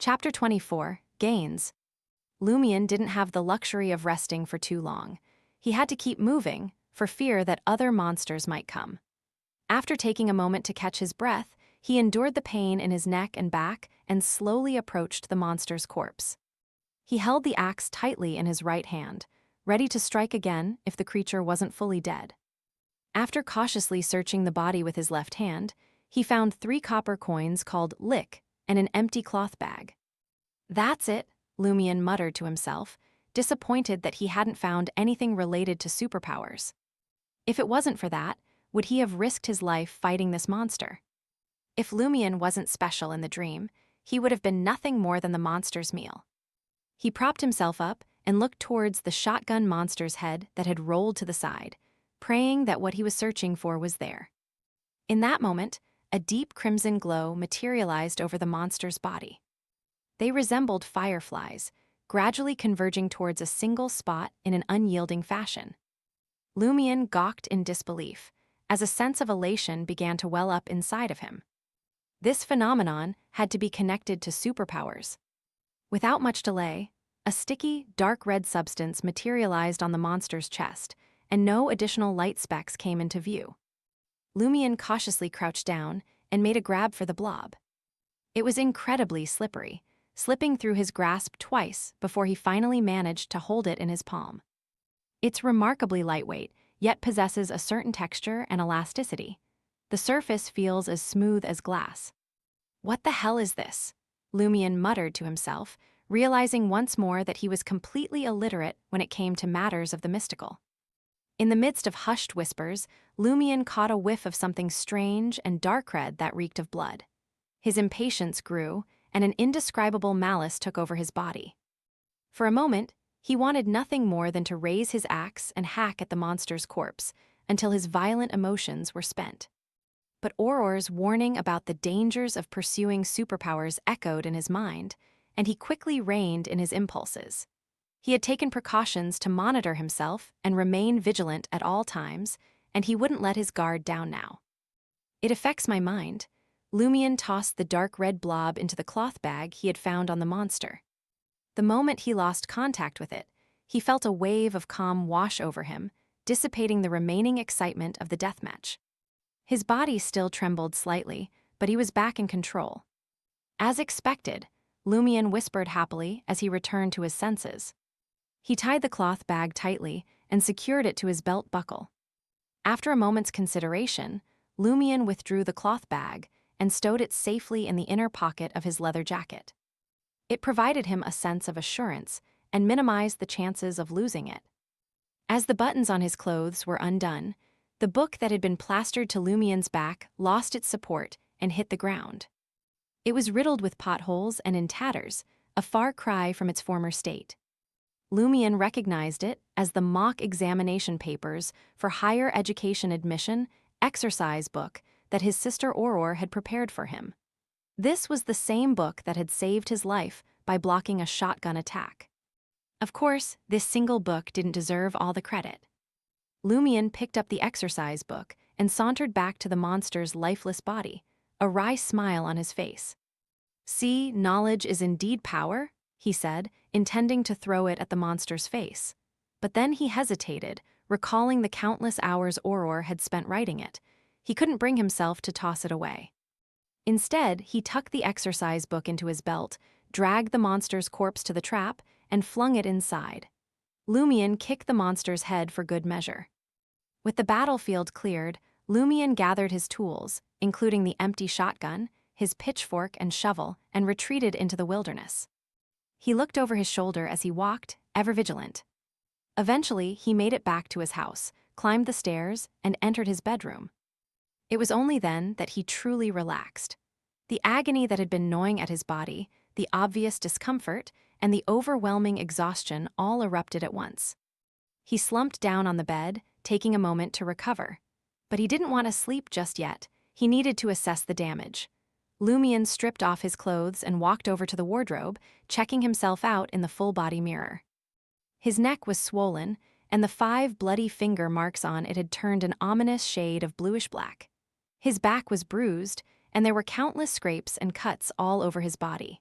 Chapter 24, Gains. Lumion didn't have the luxury of resting for too long. He had to keep moving, for fear that other monsters might come. After taking a moment to catch his breath, he endured the pain in his neck and back and slowly approached the monster's corpse. He held the axe tightly in his right hand, ready to strike again if the creature wasn't fully dead. After cautiously searching the body with his left hand, he found 3 copper coins called lick and an empty cloth bag. "That's it," Lumion muttered to himself, disappointed that he hadn't found anything related to superpowers. If it wasn't for that, would he have risked his life fighting this monster? If Lumion wasn't special in the dream, he would have been nothing more than the monster's meal. He propped himself up and looked towards the shotgun monster's head that had rolled to the side, praying that what he was searching for was there. In that moment, a deep crimson glow materialized over the monster's body. They resembled fireflies, gradually converging towards a single spot in an unyielding fashion. Lumion gawked in disbelief, as a sense of elation began to well up inside of him. This phenomenon had to be connected to superpowers. Without much delay, a sticky, dark red substance materialized on the monster's chest, and no additional light specks came into view. Lumion cautiously crouched down and made a grab for the blob. It was incredibly slippery, slipping through his grasp twice before he finally managed to hold it in his palm. It's remarkably lightweight, yet possesses a certain texture and elasticity. The surface feels as smooth as glass. "What the hell is this?" Lumion muttered to himself, realizing once more that he was completely illiterate when it came to matters of the mystical. In the midst of hushed whispers, Lumion caught a whiff of something strange and dark red that reeked of blood. His impatience grew, and an indescribable malice took over his body. For a moment, he wanted nothing more than to raise his axe and hack at the monster's corpse until his violent emotions were spent. But Auror's warning about the dangers of pursuing superpowers echoed in his mind, and he quickly reined in his impulses. He had taken precautions to monitor himself and remain vigilant at all times, and he wouldn't let his guard down now. "It affects my mind." Lumion tossed the dark red blob into the cloth bag he had found on the monster. The moment he lost contact with it, he felt a wave of calm wash over him, dissipating the remaining excitement of the deathmatch. His body still trembled slightly, but he was back in control. As expected, Lumion whispered happily as he returned to his senses. He tied the cloth bag tightly and secured it to his belt buckle. After a moment's consideration, Lumion withdrew the cloth bag and stowed it safely in the inner pocket of his leather jacket. It provided him a sense of assurance and minimized the chances of losing it. As the buttons on his clothes were undone, the book that had been plastered to Lumion's back lost its support and hit the ground. It was riddled with potholes and in tatters, a far cry from its former state. Lumion recognized it as the mock examination papers for higher education admission exercise book that his sister Auror had prepared for him. This was the same book that had saved his life by blocking a shotgun attack. Of course, this single book didn't deserve all the credit. Lumion picked up the exercise book and sauntered back to the monster's lifeless body, a wry smile on his face. "See, knowledge is indeed power," he said, intending to throw it at the monster's face. But then he hesitated, recalling the countless hours Auror had spent writing it. He couldn't bring himself to toss it away. Instead, he tucked the exercise book into his belt, dragged the monster's corpse to the trap, and flung it inside. Lumion kicked the monster's head for good measure. With the battlefield cleared, Lumion gathered his tools, including the empty shotgun, his pitchfork and shovel, and retreated into the wilderness. He looked over his shoulder as he walked, ever vigilant. Eventually, he made it back to his house, climbed the stairs, and entered his bedroom. It was only then that he truly relaxed. The agony that had been gnawing at his body, the obvious discomfort, and the overwhelming exhaustion all erupted at once. He slumped down on the bed, taking a moment to recover. But he didn't want to sleep just yet. He needed to assess the damage. Lumion stripped off his clothes and walked over to the wardrobe, checking himself out in the full-body mirror. His neck was swollen, and the 5 bloody finger marks on it had turned an ominous shade of bluish-black. His back was bruised, and there were countless scrapes and cuts all over his body.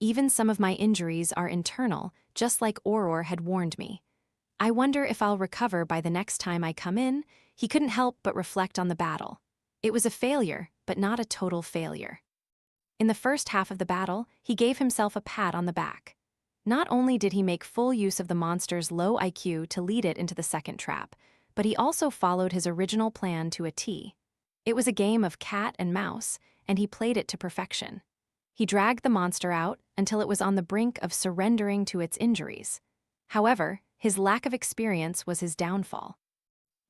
Even some of my injuries are internal, just like Auror had warned me. I wonder if I'll recover by the next time I come in." He couldn't help but reflect on the battle. It was a failure, but not a total failure. In the first half of the battle, he gave himself a pat on the back. Not only did he make full use of the monster's low IQ to lead it into the second trap, but he also followed his original plan to a T. It was a game of cat and mouse, and he played it to perfection. He dragged the monster out until it was on the brink of surrendering to its injuries. However, his lack of experience was his downfall.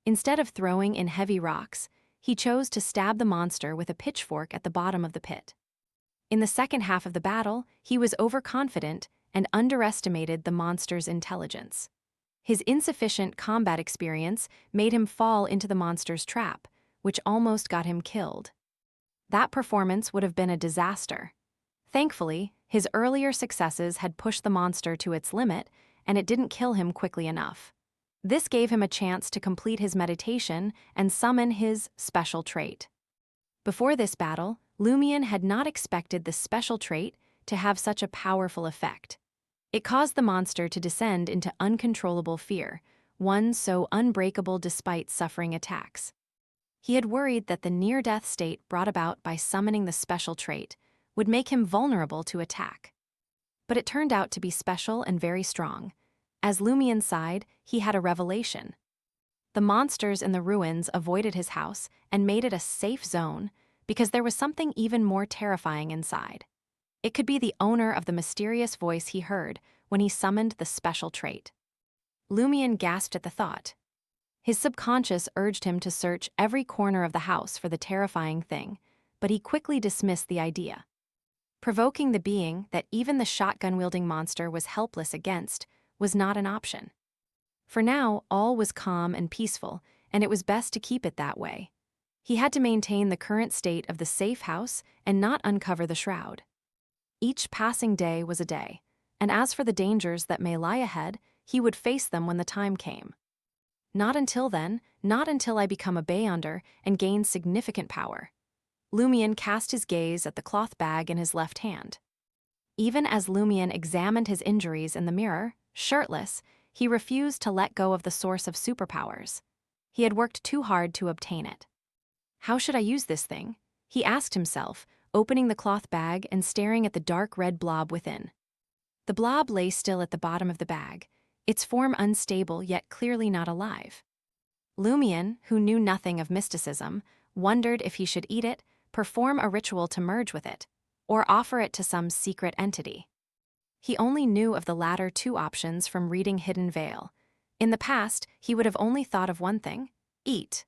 Instead of throwing in heavy rocks, he chose to stab the monster with a pitchfork at the bottom of the pit. In the second half of the battle, he was overconfident and underestimated the monster's intelligence. His insufficient combat experience made him fall into the monster's trap, which almost got him killed. That performance would have been a disaster. Thankfully, his earlier successes had pushed the monster to its limit, and it didn't kill him quickly enough. This gave him a chance to complete his meditation and summon his special trait. Before this battle, Lumion had not expected the special trait to have such a powerful effect. It caused the monster to descend into uncontrollable fear, one so unbreakable despite suffering attacks. He had worried that the near-death state brought about by summoning the special trait would make him vulnerable to attack. But it turned out to be special and very strong. As Lumion sighed, he had a revelation. The monsters in the ruins avoided his house and made it a safe zone because there was something even more terrifying inside. It could be the owner of the mysterious voice he heard when he summoned the special trait. Lumion gasped at the thought. His subconscious urged him to search every corner of the house for the terrifying thing, but he quickly dismissed the idea. Provoking the being that even the shotgun-wielding monster was helpless against was not an option. For now, all was calm and peaceful, and it was best to keep it that way. He had to maintain the current state of the safe house and not uncover the shroud. Each passing day was a day, and as for the dangers that may lie ahead, he would face them when the time came. Not until then, not until I become a Beyonder and gain significant power. Lumion cast his gaze at the cloth bag in his left hand. Even as Lumion examined his injuries in the mirror, shirtless, he refused to let go of the source of superpowers. He had worked too hard to obtain it. How should I use this thing? He asked himself, opening the cloth bag and staring at the dark red blob within. The blob lay still at the bottom of the bag, its form unstable yet clearly not alive. Lumion, who knew nothing of mysticism, wondered if he should eat it, perform a ritual to merge with it, or offer it to some secret entity. He only knew of the latter two options from reading Hidden Veil. In the past, he would have only thought of one thing: eat.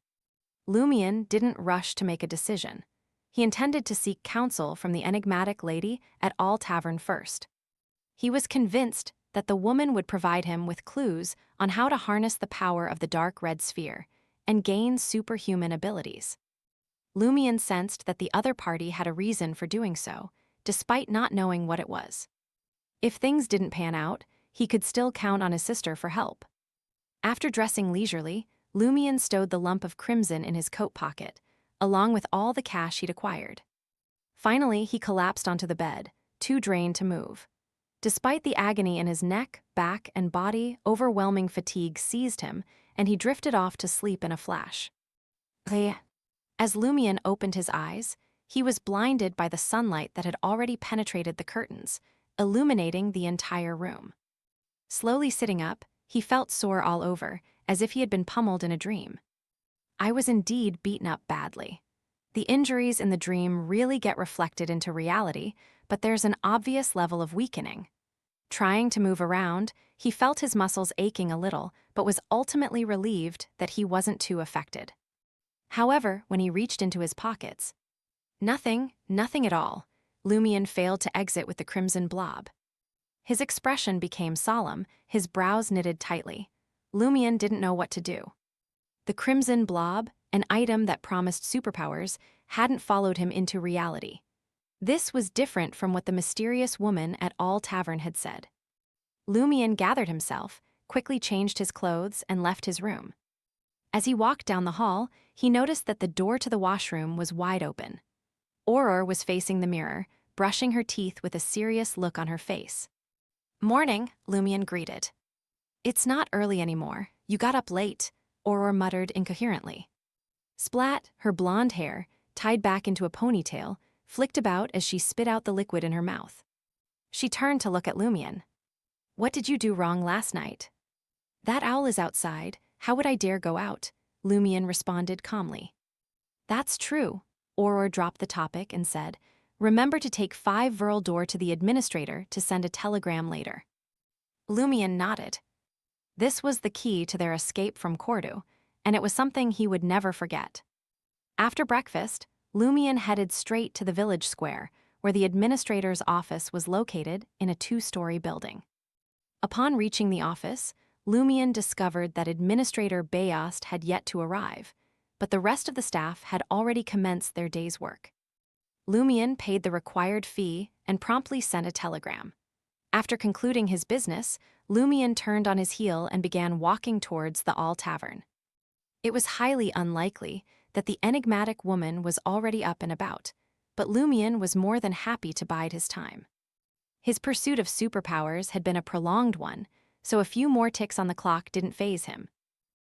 Lumion didn't rush to make a decision. He intended to seek counsel from the enigmatic lady at All Tavern first. He was convinced that the woman would provide him with clues on how to harness the power of the dark red sphere and gain superhuman abilities. Lumion sensed that the other party had a reason for doing so, despite not knowing what it was. If things didn't pan out, he could still count on his sister for help. After dressing leisurely, Lumion stowed the lump of crimson in his coat pocket, along with all the cash he'd acquired. Finally, he collapsed onto the bed, too drained to move. Despite the agony in his neck, back, and body, overwhelming fatigue seized him, and he drifted off to sleep in a flash. As Lumion opened his eyes, he was blinded by the sunlight that had already penetrated the curtains, illuminating the entire room. Slowly sitting up, he felt sore all over, as if he had been pummeled in a dream. I was indeed beaten up badly. The injuries in the dream really get reflected into reality, but there's an obvious level of weakening. Trying to move around, he felt his muscles aching a little, but was ultimately relieved that he wasn't too affected. However, when he reached into his pockets, nothing at all. Lumion failed to exit with the crimson blob. His expression became solemn, his brows knitted tightly. Lumion didn't know what to do. The crimson blob, an item that promised superpowers, hadn't followed him into reality. This was different from what the mysterious woman at All Tavern had said. Lumion gathered himself, quickly changed his clothes, and left his room. As he walked down the hall, he noticed that the door to the washroom was wide open. Auror was facing the mirror, brushing her teeth with a serious look on her face. "Morning," Lumion greeted. "It's not early anymore. You got up late," Aurora muttered incoherently. Splat, her blonde hair, tied back into a ponytail, flicked about as she spit out the liquid in her mouth. She turned to look at Lumion. "What did you do wrong last night?" "That owl is outside. How would I dare go out?" Lumion responded calmly. "That's true." Aurora dropped the topic and said, "Remember to take 5 Verl Door to the administrator to send a telegram later." Lumion nodded. This was the key to their escape from Cordu, and it was something he would never forget. After breakfast, Lumion headed straight to the village square, where the administrator's office was located in a 2-story building. Upon reaching the office, Lumion discovered that Administrator Bayost had yet to arrive, but the rest of the staff had already commenced their day's work. Lumion paid the required fee and promptly sent a telegram. After concluding his business, Lumion turned on his heel and began walking towards the All Tavern. It was highly unlikely that the enigmatic woman was already up and about, but Lumion was more than happy to bide his time. His pursuit of superpowers had been a prolonged one, so a few more ticks on the clock didn't faze him.